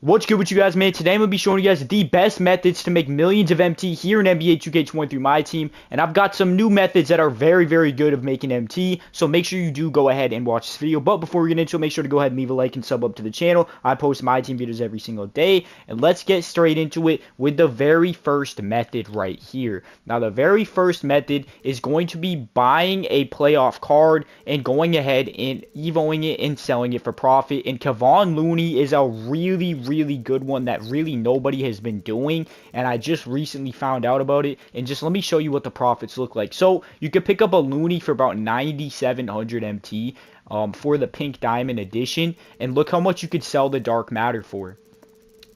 What's good with you guys, man? Today I'm going to be showing you guys the best methods to make millions of MT here in NBA 2K23 Myteam. And I've got some new methods that are very, very good of making MT. So make sure you do go ahead and watch this video. But before we get into it, make sure to go ahead and leave a like and sub up to the channel. I post Myteam videos every single day. And let's get straight into it with the very first method right here. Now, the very first method is going to be buying a playoff card and going ahead and evoing it and selling it for profit. And Kevon Looney is a really good one that really nobody has been doing, and I just recently found out about it. And just let me show you what the profits look like. So you could pick up a Looney for about 9,700 MT for the pink diamond edition, and look how much you could sell the dark matter for.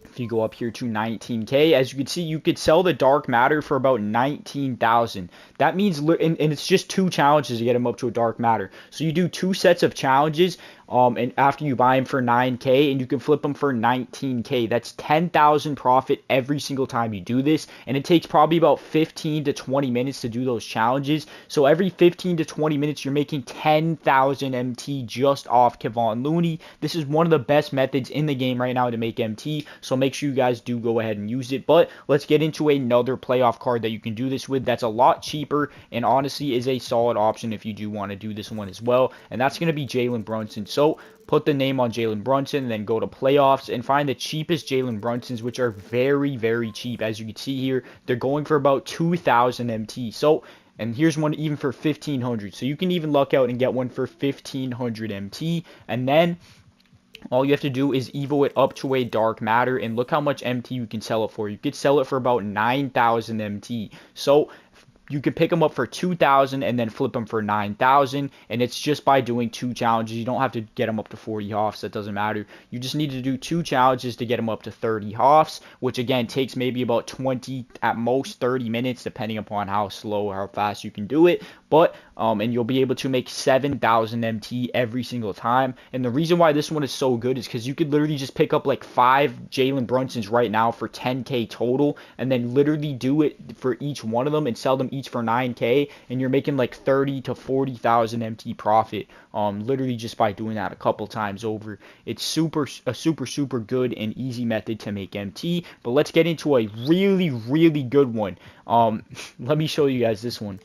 If you go up here to 19k, as you can see, you could sell the dark matter for about 19,000. That means, and it's just 2 challenges to get them up to a dark matter. So you do 2 sets of challenges, and after you buy them for 9k, and you can flip them for 19k. That's 10,000 profit every single time you do this, and it takes probably about 15 to 20 minutes to do those challenges. So every 15 to 20 minutes, you're making 10,000 MT just off Kevon Looney. This is one of the best methods in the game right now to make MT, so make sure you guys do go ahead and use it. But let's get into another playoff card that you can do this with that's a lot cheaper and honestly is a solid option if you do want to do this one as well, and that's going to be Jalen Brunson. So put the name on Jalen Brunson and then go to playoffs and find the cheapest Jalen Brunsons, which are very cheap. As you can see here, they're going for about 2,000 MT. So, and here's one even for 1,500. So you can even luck out and get one for 1,500 MT. And then all you have to do is evo it up to a dark matter, and look how much MT you can sell it for. You could sell it for about 9,000 MT. So you can pick them up for 2,000 and then flip them for 9,000, and it's just by doing 2 challenges. You don't have to get them up to 40 hoffs. That doesn't matter. You just need to do 2 challenges to get them up to 30 hoffs, which again takes maybe about 20, at most 30 minutes, depending upon how slow or how fast you can do it. But and you'll be able to make 7,000 MT every single time. And the reason why this one is so good is because you could literally just pick up like 5 Jalen Brunsons right now for 10k total, and then literally do it for each one of them and sell them each for 9k, and you're making like 30 to 40,000 MT profit literally just by doing that a couple times over. It's super good and easy method to make MT. But let's get into a really good one. Let me show you guys this one.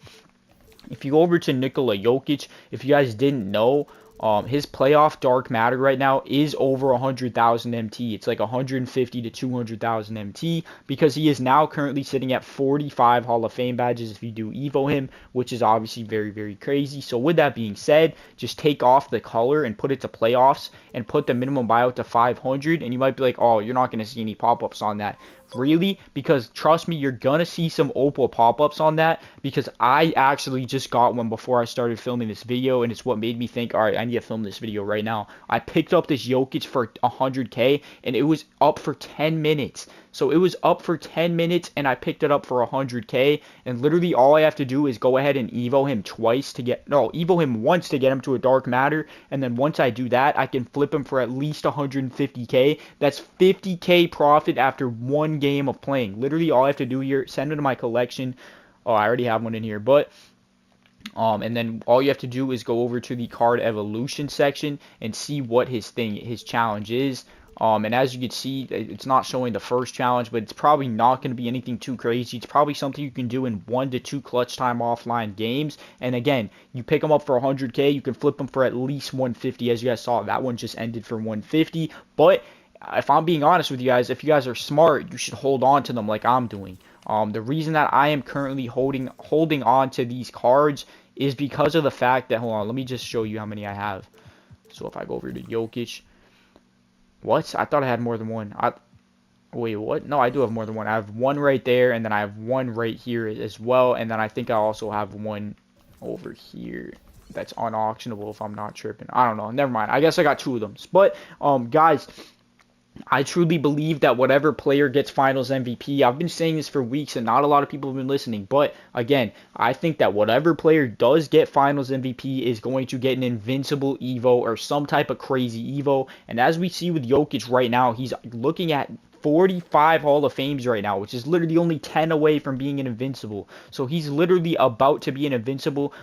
If you go over to Nikola Jokic, if you guys didn't know, his playoff dark matter right now is over 100,000 MT. It's like 150 to 200,000 MT, because he is now currently sitting at 45 Hall of Fame badges if you do evo him, which is obviously very crazy. So with that being said, just take off the color and put it to playoffs and put the minimum buyout to 500, and you might be like, oh, you're not going to see any pop-ups on that. Really? Because trust me, you're gonna see some opal pop-ups on that, because I actually just got one before I started filming this video, and it's what made me think, alright, I need to film this video right now. I picked up this Jokic for 100k, and it was up for 10 minutes. So it was up for 10 minutes, and I picked it up for 100k, and literally all I have to do is go ahead and evo him evo him once to get him to a dark matter, and then once I do that, I can flip him for at least 150k. That's 50k profit after 1 game of playing. Literally all I have to do here, send it to my collection. Oh, I already have one in here, but and then all you have to do is go over to the card evolution section and see what his challenge is. And as you can see, it's not showing the first challenge, but it's probably not going to be anything too crazy. It's probably something you can do in 1 to 2 clutch time offline games. And again, you pick them up for 100k, you can flip them for at least 150. As you guys saw, that one just ended for 150. But if I'm being honest with you guys, if you guys are smart, you should hold on to them like I'm doing. The reason that I am currently holding on to these cards is because of the fact that, hold on, let me just show you how many I have. So if I go over to Jokic, what? I thought I had more than one. Wait, what? No, I do have more than one. I have one right there, and then I have one right here as well, and then I think I also have one over here that's unauctionable if I'm not tripping. I don't know. Never mind. I guess I got 2 of them. But guys, I truly believe that whatever player gets finals MVP, I've been saying this for weeks and not a lot of people have been listening, but again, I think that whatever player does get finals MVP is going to get an invincible evo or some type of crazy evo. And as we see with Jokic right now, he's looking at 45 Hall of Fames right now, which is literally only 10 away from being an invincible. So he's literally about to be an invincible.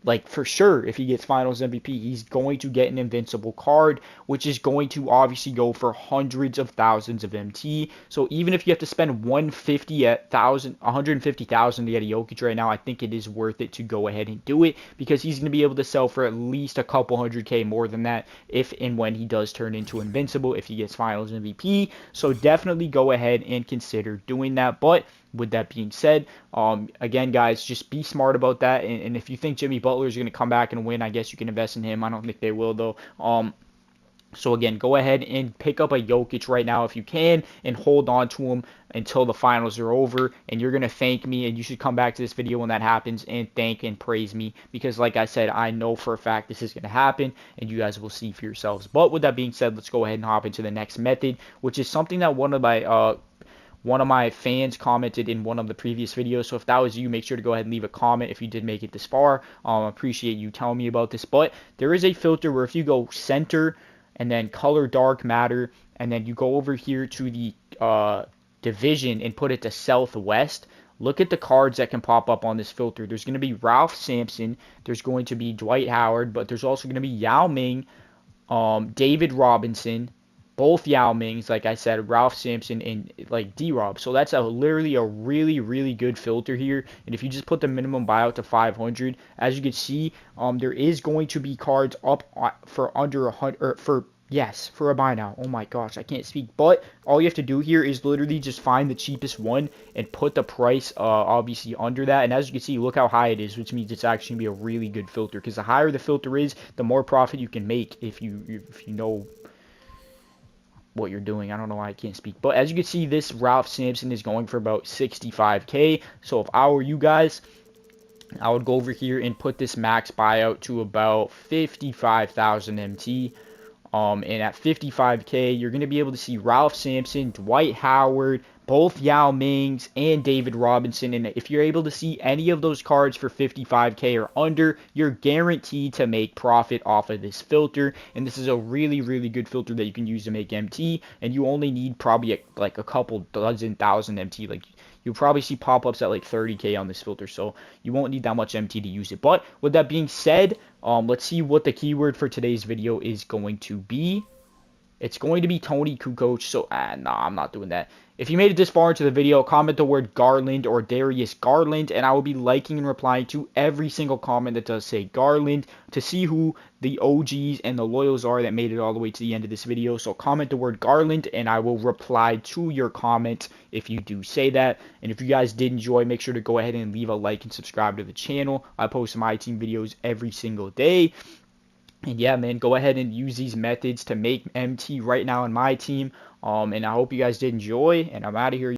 like for sure, if he gets Finals MVP, he's going to get an invincible card, which is going to obviously go for hundreds of thousands of MT. So even if you have to spend 150,000 to get a Jokic right now, I think it is worth it to go ahead and do it, because he's going to be able to sell for at least a couple 100K more than that if and when he does turn into invincible, if he gets Finals MVP. So definitely go ahead and consider doing that. But with that being said, again, guys, just be smart about that. And if you think Jimmy Butler is going to come back and win, I guess you can invest in him. I don't think they will, though. So again, go ahead and pick up a Jokic right now if you can, and hold on to him until the finals are over. And you're going to thank me, and you should come back to this video when that happens and thank and praise me, because like I said, I know for a fact this is going to happen, and you guys will see for yourselves. But with that being said, let's go ahead and hop into the next method, which is something that one of my fans commented in one of the previous videos. So if that was you, make sure to go ahead and leave a comment if you did make it this far. Appreciate you telling me about this. But there is a filter where if you go center and then color dark matter, and then you go over here to the division and put it to southwest, look at the cards that can pop up on this filter. There's going to be Ralph Sampson, there's going to be Dwight Howard, but there's also going to be Yao Ming, David Robinson, both Yao Mings, like I said, Ralph Sampson, and like D-Rob. So that's literally a really, really good filter here. And if you just put the minimum buyout to 500, as you can see, there is going to be cards up for under 100, for a buy now. Oh my gosh, I can't speak. But all you have to do here is literally just find the cheapest one and put the price obviously under that. And as you can see, look how high it is, which means it's actually going to be a really good filter, because the higher the filter is, the more profit you can make if you know what you're doing. I don't know why I can't speak. But as you can see, this Ralph Sampson is going for about 65K. So if I were you guys, I would go over here and put this max buyout to about 55,000 MT. And at 55K, you're going to be able to see Ralph Sampson, Dwight Howard, both Yao Mings, and David Robinson. And if you're able to see any of those cards for 55K or under, you're guaranteed to make profit off of this filter. And this is a really, really good filter that you can use to make MT. And you only need probably like a couple dozen thousand MT. Like, you'll probably see pop-ups at like 30K on this filter, so you won't need that much MT to use it. But with that being said, let's see what the keyword for today's video is going to be. It's going to be Tony Kukoc, so nah, I'm not doing that. If you made it this far into the video, comment the word Garland or Darius Garland, and I will be liking and replying to every single comment that does say Garland, to see who the OGs and the loyals are that made it all the way to the end of this video. So comment the word Garland, and I will reply to your comment if you do say that. And if you guys did enjoy, make sure to go ahead and leave a like and subscribe to the channel. I post my team videos every single day. And yeah, man, go ahead and use these methods to make MT right now in my team. And I hope you guys did enjoy, and I'm out of here.